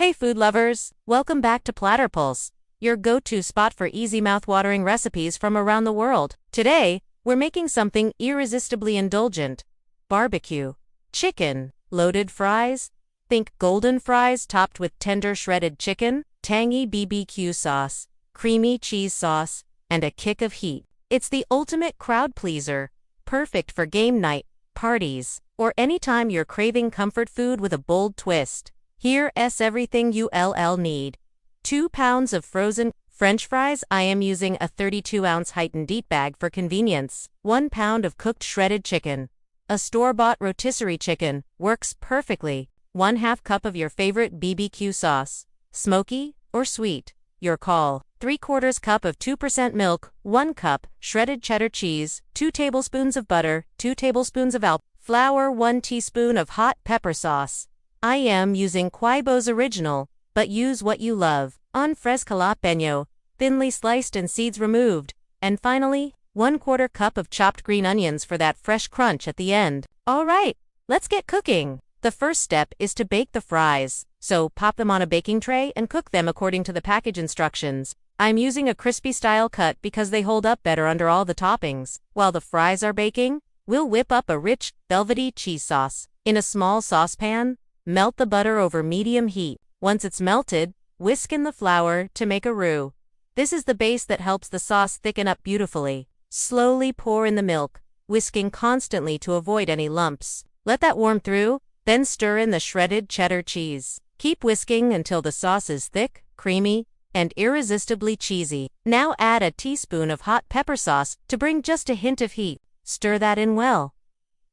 Hey food lovers, welcome back to Platter Pulse, your go-to spot for easy mouth-watering recipes from around the world. Today, we're making something irresistibly indulgent. BBQ Chicken Loaded Fries. Think golden fries topped with tender shredded chicken, tangy BBQ sauce, creamy cheese sauce, and a kick of heat. It's the ultimate crowd pleaser, perfect for game night, parties, or anytime you're craving comfort food with a bold twist. Here's everything you'll need. 2 pounds of frozen French fries. I am using a 32-ounce heightened eat bag for convenience. 1 pound of cooked shredded chicken. A store-bought rotisserie chicken works perfectly. 1/2 cup of your favorite BBQ sauce. Smoky or sweet? Your call. 3/4 cup of 2% milk. 1 cup shredded cheddar cheese. 2 tablespoons of butter. 2 tablespoons of flour. 1 teaspoon of hot pepper sauce. I am using Quibo's original, but use what you love. On fresco jalapeño, thinly sliced and seeds removed. And finally, 1/4 cup of chopped green onions for that fresh crunch at the end. Alright, let's get cooking. The first step is to bake the fries, so pop them on a baking tray and cook them according to the package instructions. I'm using a crispy style cut because they hold up better under all the toppings. While the fries are baking, we'll whip up a rich, velvety cheese sauce. In a small saucepan, melt the butter over medium heat. Once it's melted, whisk in the flour to make a roux. This is the base that helps the sauce thicken up beautifully. Slowly pour in the milk, whisking constantly to avoid any lumps. Let that warm through, then stir in the shredded cheddar cheese. Keep whisking until the sauce is thick, creamy, and irresistibly cheesy. Now add a teaspoon of hot pepper sauce to bring just a hint of heat. Stir that in well.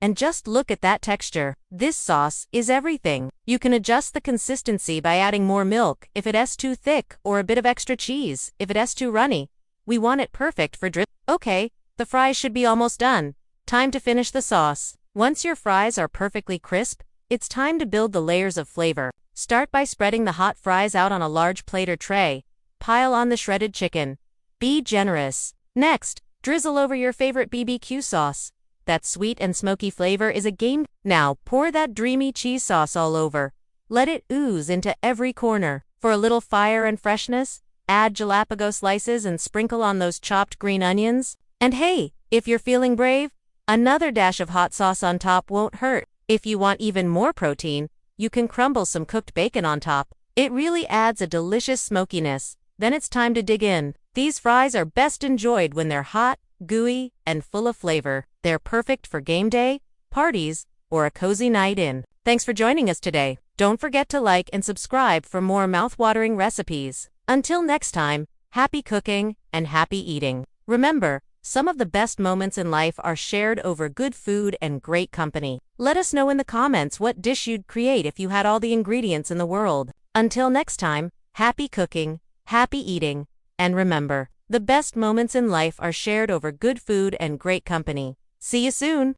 And just look at that texture. This sauce is everything. You can adjust the consistency by adding more milk if it's too thick, or a bit of extra cheese if it's too runny. We want it perfect for drip. Okay, the fries should be almost done. Time to finish the sauce. Once your fries are perfectly crisp, it's time to build the layers of flavor. Start by spreading the hot fries out on a large plate or tray. Pile on the shredded chicken. Be generous. Next, drizzle over your favorite BBQ sauce. That sweet and smoky flavor is a game. Now pour that dreamy cheese sauce all over. Let it ooze into every corner. For a little fire and freshness, add jalapeño slices and sprinkle on those chopped green onions. And hey, if you're feeling brave, another dash of hot sauce on top won't hurt. If you want even more protein, you can crumble some cooked bacon on top. It really adds a delicious smokiness. Then it's time to dig in. These fries are best enjoyed when they're hot, gooey, and full of flavor. They're perfect for game day, parties, or a cozy night in. Thanks for joining us today. Don't forget to like and subscribe for more mouth-watering recipes. Until next time, happy cooking and happy eating. Remember, some of the best moments in life are shared over good food and great company. Let us know in the comments what dish you'd create if you had all the ingredients in the world. Until next time, happy cooking, happy eating, and remember, the best moments in life are shared over good food and great company. See you soon!